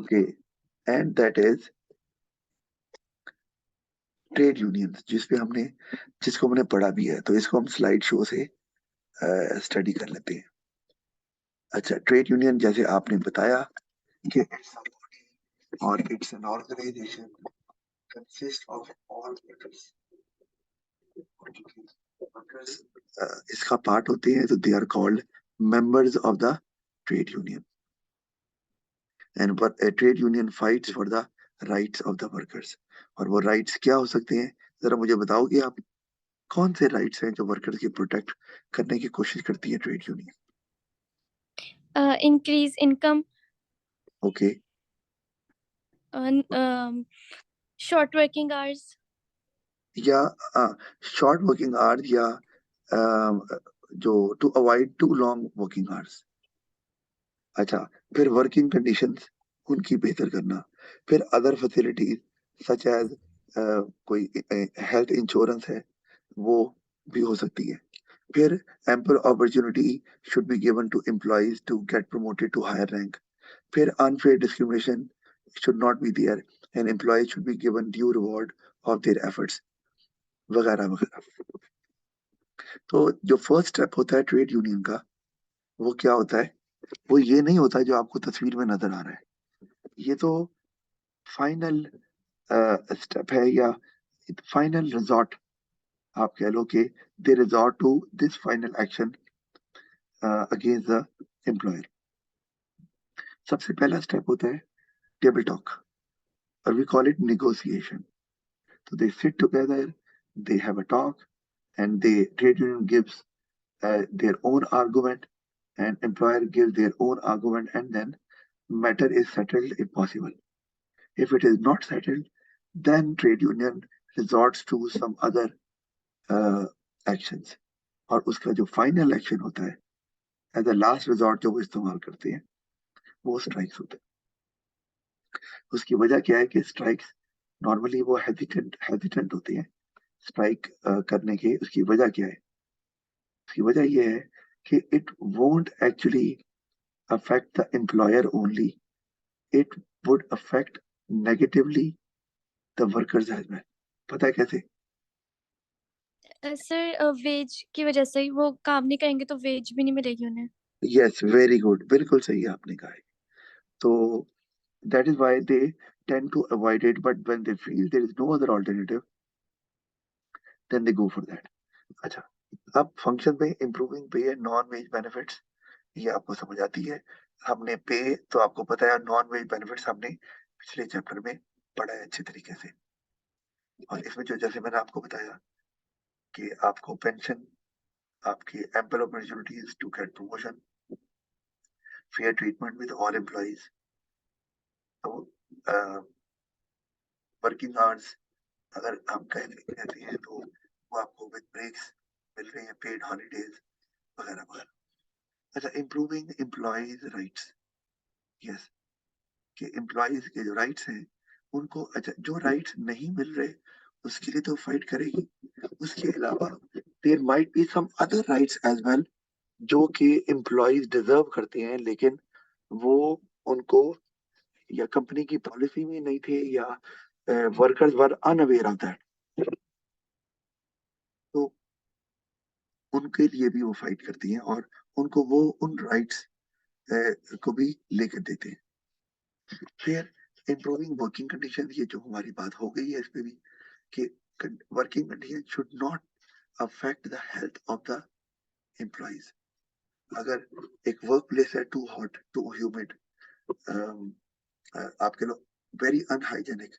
Okay, and that is trade unions, जिसको हमने पढ़ा भी है, तो इसको हम स्लाइड शो से स्टडी कर लेते हैं। अच्छा, ट्रेड यूनियन जैसे आपने बताया कि इट्स अ बॉडी और it's an organisation consist of all workers, workers इसका पार्ट होते हैं, तो they are called members of the trade union, and trade union fights for the rights of the workers. और वो राइट्स क्या हो सकते हैं, जरा मुझे बताओगे आप, कौन से राइट्स हैं जो वर्कर्स की प्रोटेक्ट करने की कोशिश करती है trade union? increase income, okay, short working hours, या शॉर्ट वर्किंग आवर्स, या जो to avoid too long working hours. अच्छा, फिर वर्किंग कंडीशंस उनकी बेहतर करना, फिर अदर फैसिलिटीज सच एज कोई हेल्थ इंश्योरेंस है, वो भी हो सकती है। फिर ample opportunity should be given to employees to get promoted to higher rank. फिर unfair discrimination should not be there and employees should be given due reward of their efforts, वगैरह वगैरह। तो जो फर्स्ट स्टेप होता है trade union का, वो क्या होता है? वो ये नहीं होता जो आपको तस्वीर में नजर आ रहा है। ये तो फाइनल स्टेप है, या फाइनल रिजॉर्ट आप कह लो, कि they resort to this final action against the employer. सबसे पहला स्टेप होता है टेबल टॉक, और वी कॉल इट नेगोशिएशन। तो they sit together, they have a talk, and the trade union gives their own argument, and employer gives their own argument, and then matter is settled if possible. If it is not settled, then trade union resorts to some other uh, actions, और उसका जो final action होता है as a last resort जो वो इस्तेमाल करते हैं, वो स्ट्राइक्स होते हैं। उसकी वजह क्या है कि स्ट्राइक्स नॉर्मली वो हेजिटेंट होते हैं स्ट्राइक करने की। उसकी वजह क्या है? उसकी वजह ये है कि it won't actually affect the employer only, it would affect negatively the workers as well. पता है कैसे? सर वेज की वजह से ही वो काम नहीं करेंगे तो वेज भी नहीं मिलेगी उन्हें। यस, वेरी गुड, बिल्कुल सही आपने कहा है। तो that is why they tend to avoid it, but when they feel there is no other alternative, then they go for that. अच्छा, अब फंक्शन में इम्प्रूविंग पे है नॉन वेज बेनिफिट्स, ये आपको समझ आती है। हमने पे तो आपको पता है, नॉन वेज बेनिफिट्स हमने पिछले चैप्टर में पढ़ा है अच्छे तरीके से। और इसमें जो जैसे मैंने आपको बताया कि आपको पेंशन, आपकी ample opportunities to get promotion, fair treatment with all employees, तो वर्किंग आवर्स अगर हम कहते हैं तो वो आपको विद ब्रेक्स मिल रहे हैं, पेड हॉलीडेज वगैरह वगैरह। अच्छा, इम्प्रूविंग एम्प्लॉयज राइट्स, यस, कि एम्प्लॉयज के जो राइट्स हैं उनको, अच्छा जो राइट्स नहीं मिल रहे उसके लिए तो फाइट करेगी। उसके अलावा there might be some other rights as well जो कि एम्प्लॉयज डिजर्व करते हैं, लेकिन वो उनको या कंपनी की पॉलिसी में नहीं थे, या workers were unaware of that, तो उनके लिए भी वो फाइट करती हैं, और उनको वो उन राइट्स को भी लेकर देते हैं। फिर इम्प्रूविंग वर्किंग कंडीशन, ये जो हमारी बात हो गई है इस पे भी, कि working condition should not affect the health of the employees. अगर एक वर्क प्लेस है टू हॉट टू ह्यूमिड, आपके लोग वेरी अनहाइजेनिक,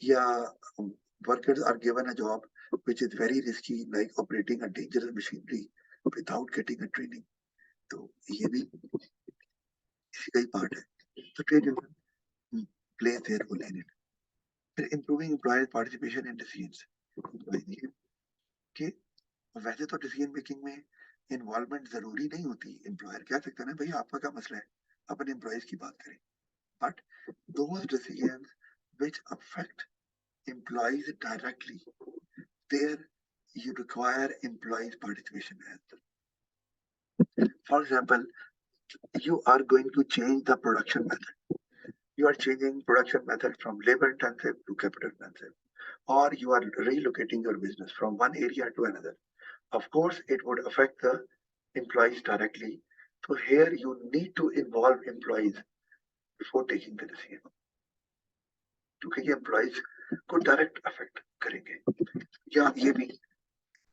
या workers are given a job which is very risky, like operating a dangerous machinery without getting a training, तो ये भी इसी का ही पार्ट है। तो trade union plays their role in it. फिर improving employer participation in decisions, कि वैसे तो डिसीजन मेकिंग में इन्वॉल्वमेंट जरूरी नहीं होती, एम्प्लॉयर कह सकता है ना, भाई आपका क्या मसला है, अपने एम्प्लॉयज की बात करें। But those decisions which affect employees directly, there you require employees participation as well. For example, you are going to change the production method, You are changing production method from labor intensive to capital intensive, or you are relocating your business from one area to another. Of course, it would affect the employees directly. So here you need to involve employees before taking the decision, क्योंकि ये employees को direct affect करेंगे. या ये भी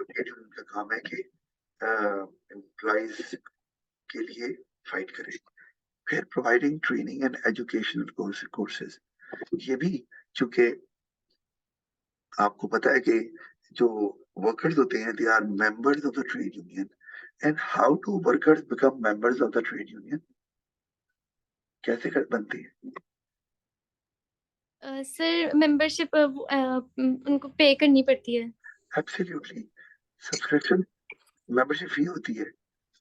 उनका काम है कि employees के लिए fight करें. फिर providing training and educational courses. ये भी चूंकि आपको पता है कि जो workers होते हैं, they are members of the trade union. And how do workers become members of the trade union? कैसे बनती है? सर मेंबरशिप उनको पे करनी पड़ती है. Absolutely. Subscription membership fee होती है,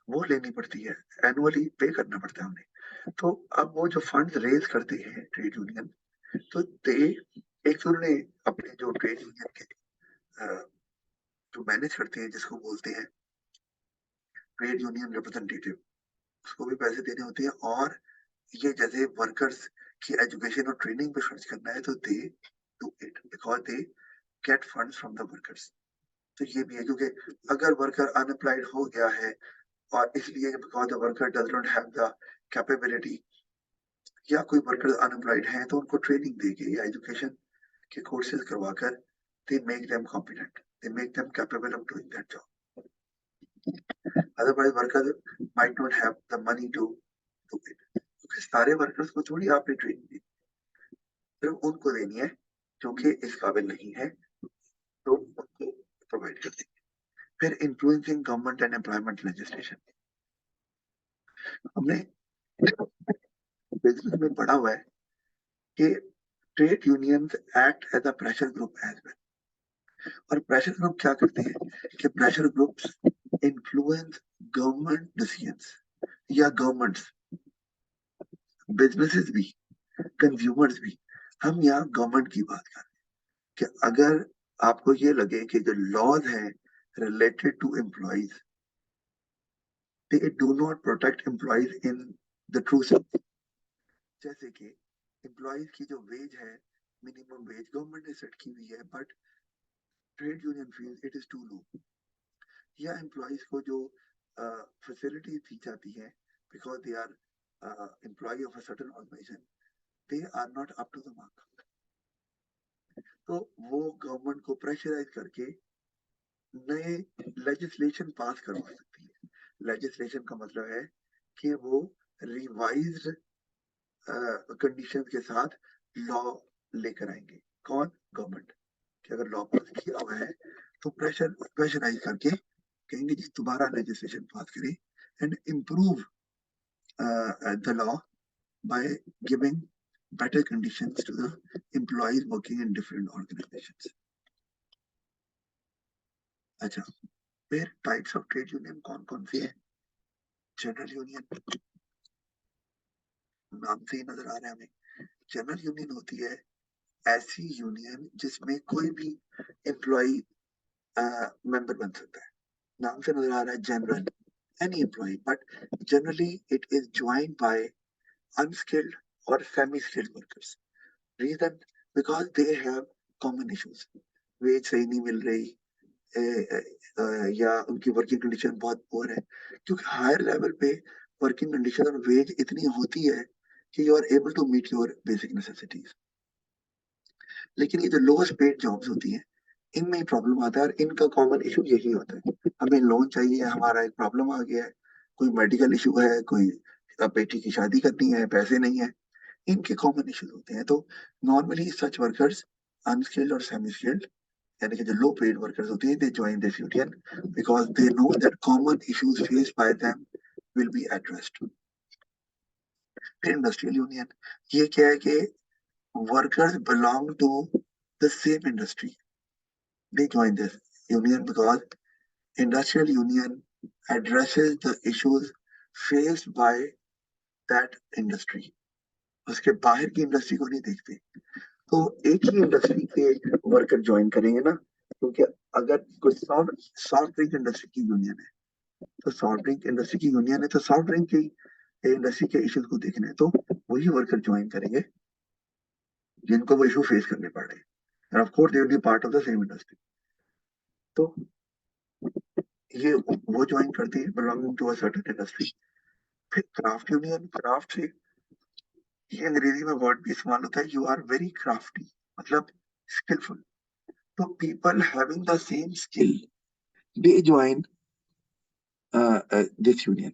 वो लेनी पड़ती है, annually पे करना पड़ता है उन्हें. तो अब वो जो funds raise करते हैं ट्रेड यूनियन, तो they एक तो उन्होंने अपने जो ट्रेड यूनियन के जो मैनेज करते हैं, जिसको बोलते हैं ट्रेड यूनियन रिप्रेजेंटेटिव, उसको भी पैसे देने होते हैं. और ये जैसे वर्कर्स की एजुकेशन और ट्रेनिंग पे खर्च करना है, तो they do it because they get funds from the workers. तो ये भी है, क्योंकि अगर वर्कर अनएम्प्लॉयड हो गया है और इसलिए because the worker does not have the capability, या कोई वर्कर अनएम्प्लॉयड है तो उनको ट्रेनिंग देके या एजुकेशन के कोर्सेज करवाकर they make them competent, they make them capable of doing that job. Otherwise worker might not have the money to do it. क्योंकि सारे वर्कर्स को थोड़ी आपने ट्रेनिंग दी, सिर्फ उनको देनी है जो कि इस काबिल नहीं है, तो उनको प्रोवाइड कर देंगे. फिर influencing government and employment legislation. हमने बिजनेस में पढ़ा हुआ है कि trade unions act as a pressure group as well. और प्रेशर ग्रुप क्या करते हैं कि pressure groups influence government decisions या गवर्नमेंट्स, बिजनेसेस भी, कंज्यूमर्स भी. हम यहाँ गवर्नमेंट की बात कर रहे हैं कि अगर आपको ये लगे कि जो लॉज हैं related to employees, they do not protect employees in the true sense. जैसे कि employees की जो वेज है, मिनिमम वेज गवर्नमेंट ने सेट की हुई है, but trade union feels it is too low. या एम्प्लॉइज को जो फैसिलिटी दी जाती है because they are employ of a certain organisation, they are not up to the mark. तो वो गवर्नमेंट को प्रेशराइज करके नए लेजिस्लेशन पास करवा सकती है. लेजिस्लेशन का मतलब है कि वो रिवाइज्ड कंडीशन के साथ लॉ लेकर आएंगे. कौन? गवर्नमेंट. कि अगर लॉ पास किया हुआ है तो प्रेशराइज करके कहेंगे जी दोबारा लेजिस्लेशन पास करें and improve the law by giving better conditions to the employees working in different organizations. अच्छा, फिर टाइप्स ऑफ ट्रेड यूनियन कौन कौन सी है? जनरल यूनियन, नाम से ही नजर आ रहा है हमें. जनरल यूनियन होती है ऐसी यूनियन जिसमें कोई भी एम्प्लॉय मेंबर बन सकता है. नाम से नजर आ रहा है general, any employee, but generally it is joined by unskilled or semi-skilled workers. Reason? Because they have common issues. Wage सही नहीं मिल रही, या उनकी वर्किंग कंडीशन बहुत पुअर है. क्योंकि हायर लेवल पे वर्किंग कंडीशन और वेज इतनी होती है कि you are able to meet your basic necessities. लेकिन ये जो लोएस्ट पेड जॉब्स होती हैं, इनमें प्रॉब्लम आता है. और इनका कॉमन इशू यही होता है, हमें लोन चाहिए, हमारा एक प्रॉब्लम आ गया है, कोई मेडिकल इशू है, कोई बेटी की शादी करनी है, पैसे नहीं है. इनके कॉमन इश्यूज होते हैं. तो नॉर्मली सच वर्कर्स, अनस्किल्ड और सेमी स्किल्ड, यानी कि जो लो पेड वर्कर्स होते हैं, they join this union because they know that common issues faced by them will be addressed. फिर इंडस्ट्रियल यूनियन, ये क्या है कि workers belong to the same industry. They join this union because industrial union addresses the issues faced by that industry. उसके बाहर की industry को नहीं देखते. तो एक ही इंडस्ट्री के वर्कर ज्वाइन करेंगे ना, क्योंकि अगर कोई सॉफ्ट ड्रिंक इंडस्ट्री की यूनियन है, तो सॉफ्ट ड्रिंक इंडस्ट्री की यूनियन है, तो सॉफ्ट ड्रिंक की इंडस्ट्री के इश्यूज को देखना है, तो वही वर्कर ज्वाइन करेंगे जिनको वो इशू फेस करने पड़ रहे हैं, and of course they will be part of the same industry. तो ये वो ज्वाइन करते हैं belonging to a certain industry. फिर क्राफ्ट यूनियन, क्राफ्ट से ये अंग्रेजी में वर्ड भी इस्तेमाल होता है, यू आर वेरी क्राफ्टी, मतलब स्किलफुल। तो people having the same skill, they join this union.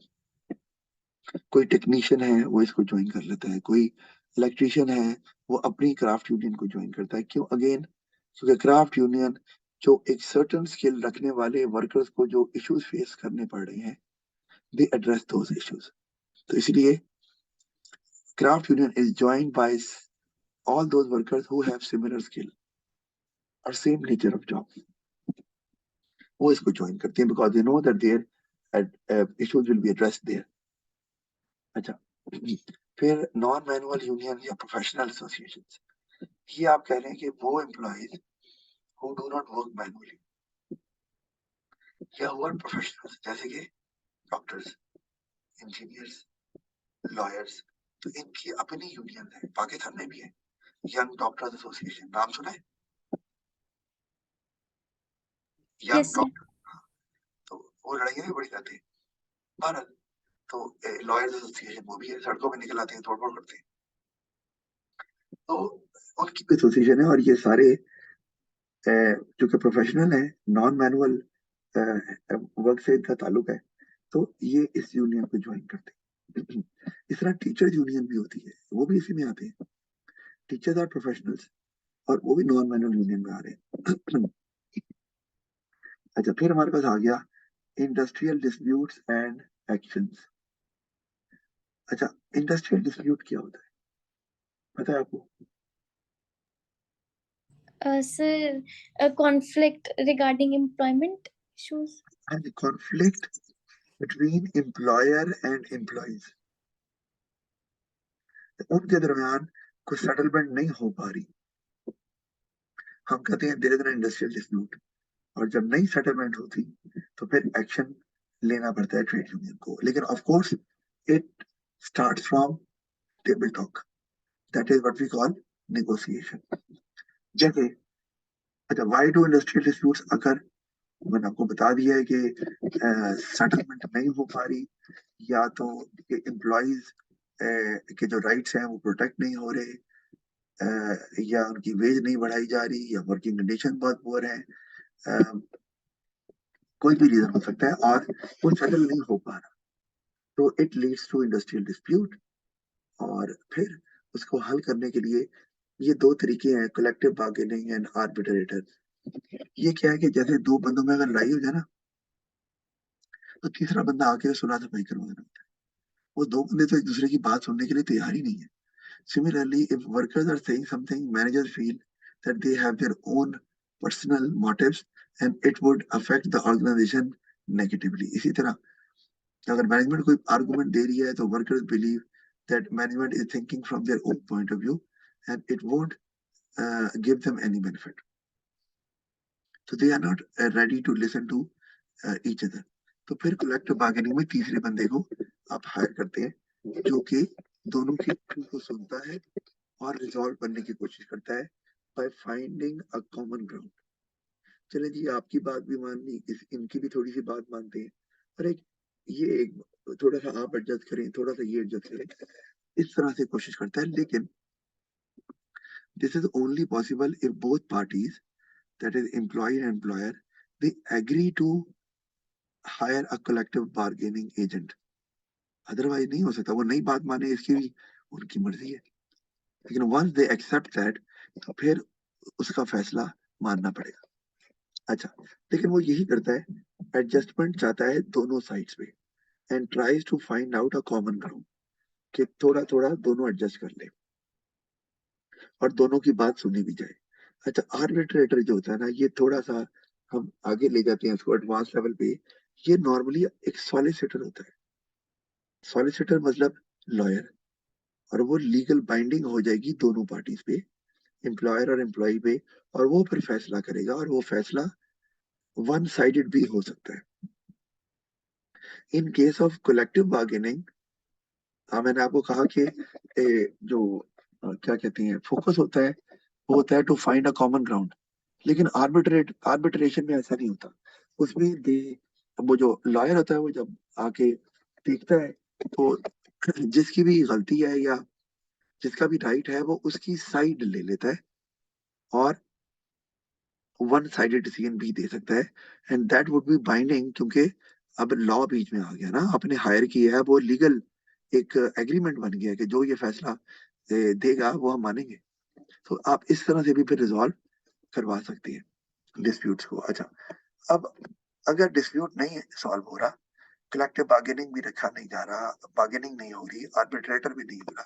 कोई टेक्नीशियन है वो इसको ज्वाइन कर लेता है, कोई इलेक्ट्रिशियन है वो अपनी क्राफ्ट यूनियन को ज्वाइन करता है। क्यों? अगेन क्योंकि क्राफ्ट यूनियन जो एक सर्टेन स्किल रखने वाले वर्कर्स को जो इश्यूज फेस करने पड़ रहे हैं, दे एड्रेस दोज इश्यूज। तो इसलिए craft union is joined by all those workers who have similar skill or same nature of job। वो इसको ज्वाइन करते हैं because they know that their issues will be addressed there। अच्छा, फिर non manual union या professional associations, ये आप कह रहे हैं कि वो employees who do not work manually या हु आर प्रोफेशनल्स, जैसे कि डॉक्टर्स, इंजीनियर्स, लॉयर्स, तो इनकी अपनी यूनियन है, पाकिस्तान में भी है, यंग डॉक्टर्स एसोसिएशन, नाम सुना है? Young yes sir. डॉक्टर, तो वो लड़ाइयाँ भी बड़ी करते हैं। भारत तो लॉयर्स एसोसिएशन वो भी है, सड़कों पे निकल आते हैं, तोड़फोड़ करते हैं। तो उनकी भी एसोसिएशन है, और ये सारे जो कि प्रोफेशनल है, नॉन मैनुअल वर्क से इनका ताल्लुक है, तो ये इस यूनियन को ज्वाइन करते हैं। इस तरह टीचर यूनियन भी होती है, वो भी इसी में आते हैं। टीचर्स आर प्रोफेशनल्स और वो भी नॉन मैनुअल यूनियन में आ रहे हैं। अच्छा, फिर हमारे पास आ गया इंडस्ट्रियल डिस्प्यूट्स एंड एक्शंस। अच्छा, इंडस्ट्रियल डिस्प्यूट क्या होता है, पता है आपको? Sir conflict regarding employment issues. And conflict between employer and employees, उनके दरमियान कुछ सेटलमेंट नहीं हो पा रही, हम कहते हैं there is an industrial dispute. और जब नई सेटलमेंट होती तो फिर एक्शन लेना पड़ता है ट्रेड यूनियन को, लेकिन of course it start from table talk, that is what we call negotiation. जैसे, अच्छा, व्हाई डू इंडस्ट्रियल डिस्प्यूट्स अगर, मैंने आपको बता दिया है कि सेटलमेंट नहीं हो पा रही, या तो एम्प्लॉयज के जो राइट्स हैं वो प्रोटेक्ट नहीं हो रहे, या उनकी वेज नहीं बढ़ाई जा रही, या वर्किंग कंडीशन बहुत पुअर है, अ, कोई भी रीजन हो सकता है, और वो सेटल नहीं हो पा रहा, तो it leads to industrial dispute. और फिर उसको हल करने के लिए ये दो तरीके हैं, कलेक्टिव बार्गेनिंग एंड आर्बिट्रेटर। ये क्या है कि जैसे दो बंदों में अगर लड़ाई हो जाए ना, तो तीसरा बंदा आके सुलह सफाई करवा देना होता है। वो दो बंदे तो एक दूसरे की बात सुनने के लिए तैयार ही नहीं है। Similarly, if workers are saying something, managers feel that they have their own personal motives and it would affect the organization negatively। इसी तरह अगर मैनेजमेंट कोई आर्गुमेंट दे रही है, तो workers believe that management is thinking from their own point of view and it won't give them any benefit, so they are not ready to listen to each other। तो फिर collective bargaining में तीसरे बंदे को आप higher करते हैं, जो कि दोनों की को सुनता है और रिजॉल्व करने की कोशिश करता है by finding a common ground. चले जी, आपकी बात भी मान ली, इनकी भी थोड़ी सी बात मानते हैं, और एक थोड़ा सा आप एडजस्ट करें, थोड़ा सा ये एडजस्ट करें, इस तरह से कोशिश करता है। लेकिन this is only possible if both parties, that is employee and employer, they agree to hire a collective bargaining agent. Otherwise नहीं हो सकता, वो नई बात माने इसकी भी उनकी मर्जी है, लेकिन वंस दे एक्सेप्ट दैट, तो फिर उसका फैसला मानना पड़ेगा। अच्छा, लेकिन वो यही करता है, एडजस्टमेंट चाहता है दोनों साइड्स पे, and tries to find out a common ground, कि थोड़ा थोड़ा दोनों एडजस्ट कर ले और दोनों की बात सुनी भी जाए। अच्छा, आर्बिट्रेटर जो होता है ना, ये थोड़ा सा हम आगे ले जाते हैं इसको एडवांस लेवल पे। ये नॉर्मली एक सॉलिसिटर होता है। सॉलिसिटर मतलब लॉयर, और वो लीगल बाइंडिंग हो जाएगी दोनों पार्टीज पे, एम्प्लॉयर और एम्प्लॉय पे, और वो फिर फैसला करेगा, और वो फैसला वन साइडेड भी हो सकता है। In case of collective bargaining, हाँ, मैंने आपको कहा कि जो क्या कहती हैं, फोकस होता है, वो होता है to find a common ground. लेकिन आर्बिट्रेशन में ऐसा नहीं होता। उसमें दे वो जो लॉयर होता है वो जब आके देखता है तो जिसकी भी गलती है या जिसका भी राइट है वो उसकी साइड ले लेता है और वन साइडेड डिसीजन भी दे सकता है। And that would be binding, क्योंकि अब लॉ बीच में आ गया ना, आपने हायर किया है, वो लीगल एक एग्रीमेंट बन गया है कि जो ये फैसला देगा वो हम मानेंगे। तो आप इस तरह से भी फिर रिजॉल्व करवा सकती हैं डिस्प्यूट्स को। अच्छा, अब अगर डिस्प्यूट नहीं सॉल्व हो रहा, कलेक्टिव बार्गेनिंग भी रखा नहीं जा रहा, बार्गेनिंग नहीं हो रही, आर्बिट्रेटर भी नहीं हो रहा,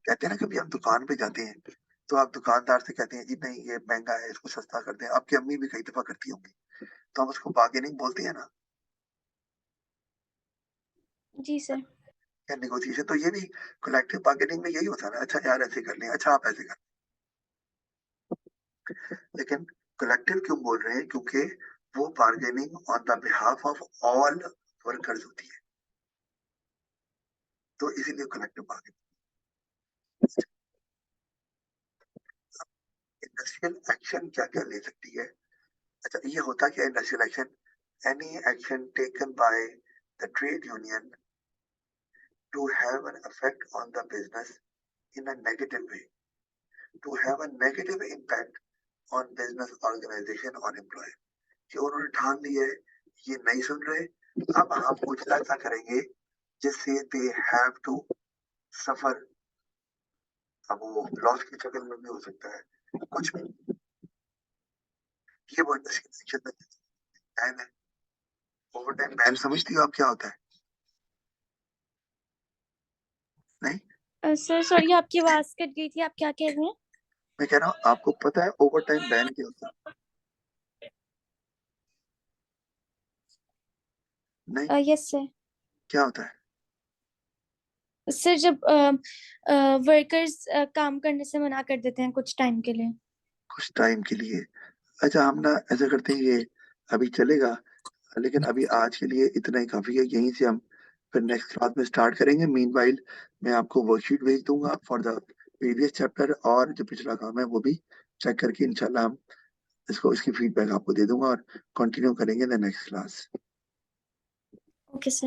कहते हैं ना कभी हम दुकान पे जाते हैं तो आप दुकानदार से कहते हैं जी नहीं ये महंगा है इसको सस्ता कर दें, आपकी अम्मी भी कई दफा करती होंगी, तो हम उसको बार्गेनिंग बोलते हैं ना, जी सर। या नेगोशिएशन। तो ये भी कलेक्टिव बार्गेनिंग में यही होता है ना, अच्छा यार ऐसे कर लें, अच्छा आप ऐसे कर लें। लेकिन कलेक्टिव क्यों बोल रहे हैं, क्योंकि वो bargaining on the behalf of all workers होती है, तो इसीलिए कलेक्टिव बार्गेनिंग। इंडस्ट्रियल एक्शन क्या क्या ले सकती है? अच्छा, ये होता क्या industrial action? Any action taken by the trade union to have an effect on the business in a negative way, to have a negative impact on business organization or employer। कि उन्होंने ठान लिया है, ये नहीं सुन रहे, अब हम कुछ ऐसा करेंगे जिससे दे हैव टू सफर। अब वो लॉस की शक्ल में भी हो सकता है कुछ भी। ये वो इंडस्ट्रियल बैन है। ओवर टाइम बैन समझती हो आप क्या होता है? नहीं, सर सॉरी, आपकी आवाज कट गई थी, आप क्या कह रहे हैं? मैं कह रहा हूँ आपको पता है ओवर टाइम बैन क्या होता है? नहीं, यस सर। क्या होता है? सर जब वर्कर्स काम करने से मना कर देते हैं कुछ टाइम के लिए। कुछ टाइम के लिए। अच्छा, हम ना ऐसा करते हैं, ये अभी चलेगा, लेकिन अभी आज के लिए इतना ही काफी है, यहीं से हम फिर नेक्स्ट क्लास में स्टार्ट करेंगे। मीनवाइल मैं आपको वर्कशीट भेज दूंगा फॉर द प्रीवियस चैप्टर, और जो पिछला काम है वो भी चेक करके इंशाल्लाह हम इसको इसकी फीडबैक आपको दे दूंगा और कंटिन्यू करेंगे the next class. Okay sir.